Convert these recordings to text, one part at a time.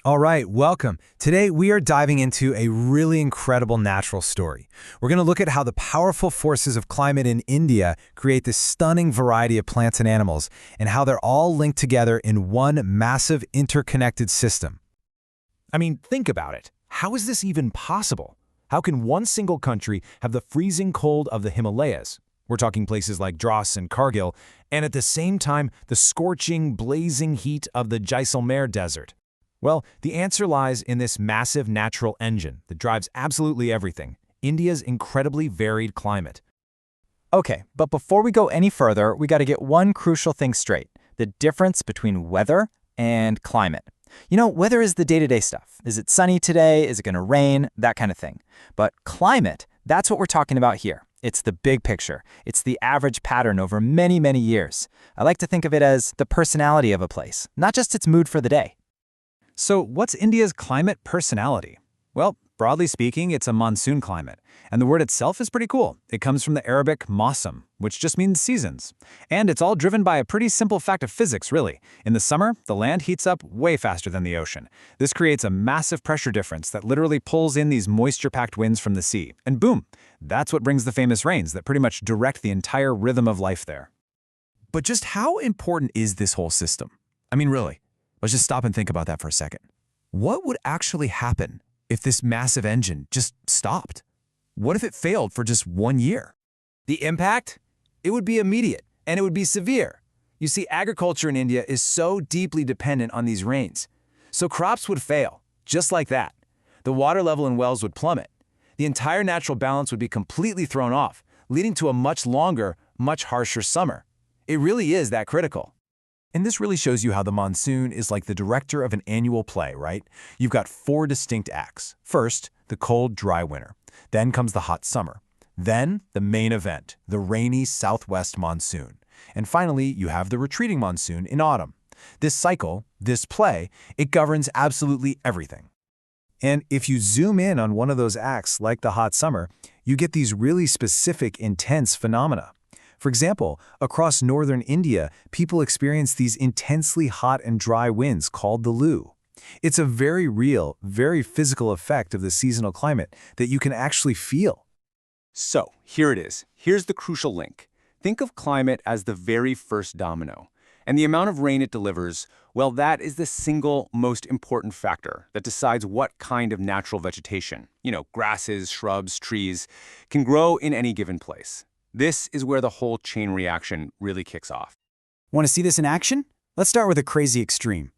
All right, welcome. Today we are diving into a really incredible natural story. We're going to look at how the powerful forces of climate in India create this stunning variety of plants and animals, and how they're all linked together in one massive interconnected system. I mean, think about it. How is this even possible? How can one single country have the freezing cold of the Himalayas? We're talking places like Dras and Kargil, and at the same time, the scorching, blazing heat of the Jaisalmer Desert. Well, the answer lies in this massive natural engine that drives absolutely everything, India's incredibly varied climate. Okay, but before we go any further, we got to get one crucial thing straight: the difference between weather and climate. Weather is the day-to-day stuff. Is it sunny today? Is it going to rain? That kind of thing. But climate, that's what we're talking about here. It's the big picture. It's the average pattern over many, many years. I like to think of it as the personality of a place, not just its mood for the day. So what's India's climate personality? Well, broadly speaking, it's a monsoon climate, and the word itself is pretty cool. It comes from the Arabic mausam, which just means seasons. And it's all driven by a pretty simple fact of physics, really. In the summer, the land heats up way faster than the ocean. This creates a massive pressure difference that literally pulls in these moisture-packed winds from the sea. And boom, that's what brings the famous rains that pretty much direct the entire rhythm of life there. But just how important is this whole system? I mean, really, let's just stop and think about that for a second. What would actually happen if this massive engine just stopped? What if it failed for just 1 year? The impact? It would be immediate, and it would be severe. You see, agriculture in India is so deeply dependent on these rains. So crops would fail, just like that. The water level in wells would plummet. The entire natural balance would be completely thrown off, leading to a much longer, much harsher summer. It really is that critical. And this really shows you how the monsoon is like the director of an annual play, right? You've got 4 distinct acts. First, the cold, dry winter. Then comes the hot summer. Then, the main event, the rainy southwest monsoon. And finally, you have the retreating monsoon in autumn. This cycle, this play, it governs absolutely everything. And if you zoom in on one of those acts, like the hot summer, you get these really specific, intense phenomena. For example, across northern India, people experience these intensely hot and dry winds called the lu. It's a very real, very physical effect of the seasonal climate that you can actually feel. So, here it is. Here's the crucial link. Think of climate as the very first domino. And the amount of rain it delivers, well, that is the single most important factor that decides what kind of natural vegetation, grasses, shrubs, trees, can grow in any given place. This is where the whole chain reaction really kicks off. Want to see this in action? Let's start with a crazy extreme.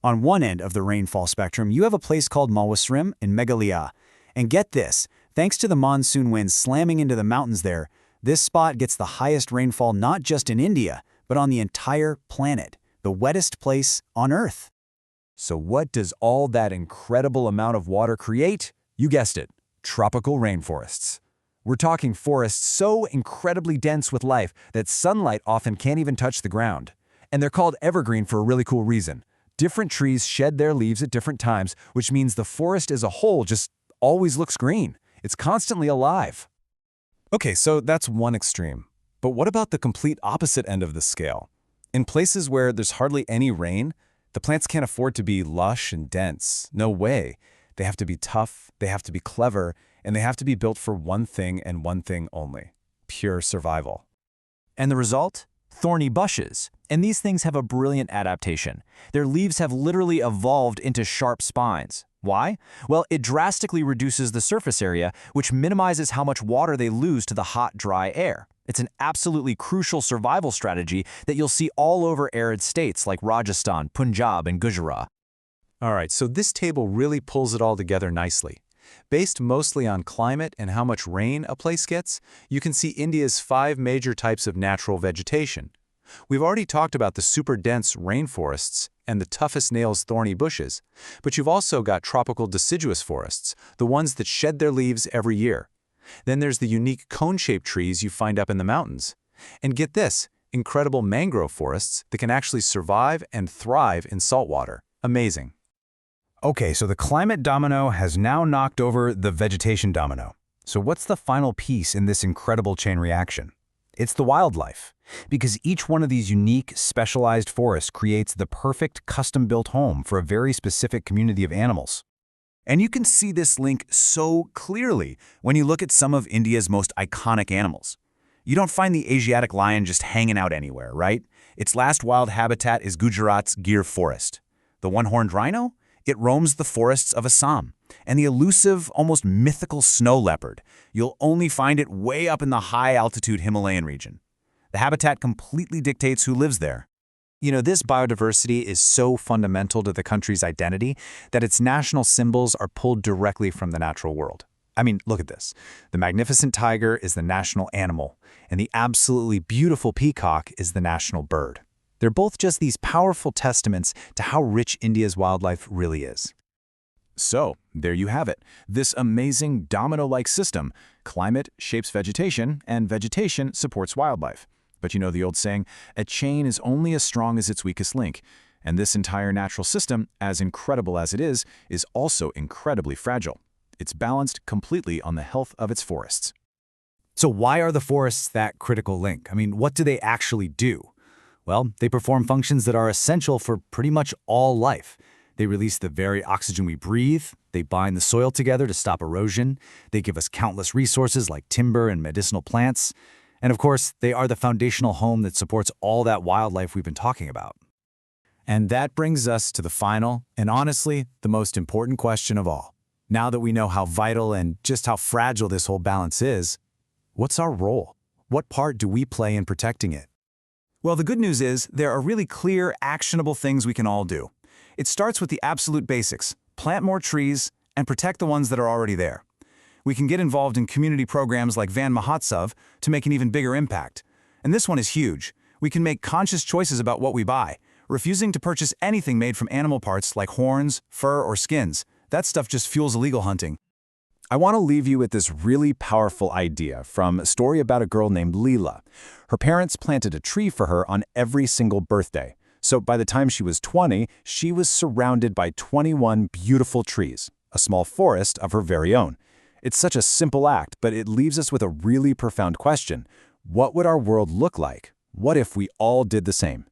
On one end of the rainfall spectrum, you have a place called Malwasrim in Meghalaya. And get this, thanks to the monsoon winds slamming into the mountains there, this spot gets the highest rainfall not just in India, but on the entire planet, the wettest place on Earth. So what does all that incredible amount of water create? You guessed it, tropical rainforests. We're talking forests so incredibly dense with life that sunlight often can't even touch the ground. And they're called evergreen for a really cool reason. Different trees shed their leaves at different times, which means the forest as a whole just always looks green. It's constantly alive. Okay, so that's one extreme. But what about the complete opposite end of the scale? In places where there's hardly any rain, the plants can't afford to be lush and dense. No way. They have to be tough, they have to be clever, and they have to be built for one thing and one thing only: pure survival. And the result? Thorny bushes. And these things have a brilliant adaptation. Their leaves have literally evolved into sharp spines. Why? Well, it drastically reduces the surface area, which minimizes how much water they lose to the hot, dry air. It's an absolutely crucial survival strategy that you'll see all over arid states like Rajasthan, Punjab, and Gujarat. All right, so this table really pulls it all together nicely. Based mostly on climate and how much rain a place gets, you can see India's 5 major types of natural vegetation. We've already talked about the super dense rainforests and the toughest nails thorny bushes, but you've also got tropical deciduous forests, the ones that shed their leaves every year. Then there's the unique cone-shaped trees you find up in the mountains. And get this, incredible mangrove forests that can actually survive and thrive in saltwater. Amazing. Okay, so the climate domino has now knocked over the vegetation domino. So what's the final piece in this incredible chain reaction? It's the wildlife. because each one of these unique, specialized forests creates the perfect custom-built home for a very specific community of animals. And you can see this link so clearly when you look at some of India's most iconic animals. You don't find the Asiatic lion just hanging out anywhere, right? Its last wild habitat is Gujarat's Gir forest. The one-horned rhino? It roams the forests of Assam. And the elusive, almost mythical snow leopard, you'll only find it way up in the high-altitude Himalayan region. The habitat completely dictates who lives there. You know, this biodiversity is so fundamental to the country's identity that its national symbols are pulled directly from the natural world. I mean, look at this. The magnificent tiger is the national animal, and the absolutely beautiful peacock is the national bird. They're both just these powerful testaments to how rich India's wildlife really is. So, there you have it. This amazing domino-like system. Climate shapes vegetation, and vegetation supports wildlife. But you know the old saying, a chain is only as strong as its weakest link. And this entire natural system, as incredible as it is also incredibly fragile. It's balanced completely on the health of its forests. So why are the forests that critical link? I mean, what do they actually do? Well, they perform functions that are essential for pretty much all life. They release the very oxygen we breathe, they bind the soil together to stop erosion, they give us countless resources like timber and medicinal plants, and of course, they are the foundational home that supports all that wildlife we've been talking about. And that brings us to the final, and honestly, the most important question of all. Now that we know how vital and just how fragile this whole balance is, what's our role? What part do we play in protecting it? Well, the good news is there are really clear, actionable things we can all do. It starts with the absolute basics: plant more trees and protect the ones that are already there. We can get involved in community programs like Van Mahotsav to make an even bigger impact. And this one is huge. We can make conscious choices about what we buy, refusing to purchase anything made from animal parts like horns, fur, or skins. That stuff just fuels illegal hunting. I want to leave you with this really powerful idea from a story about a girl named Leela. Her parents planted a tree for her on every single birthday. So by the time she was 20, she was surrounded by 21 beautiful trees, a small forest of her very own. It's such a simple act, but it leaves us with a really profound question. What would our world look like? What if we all did the same?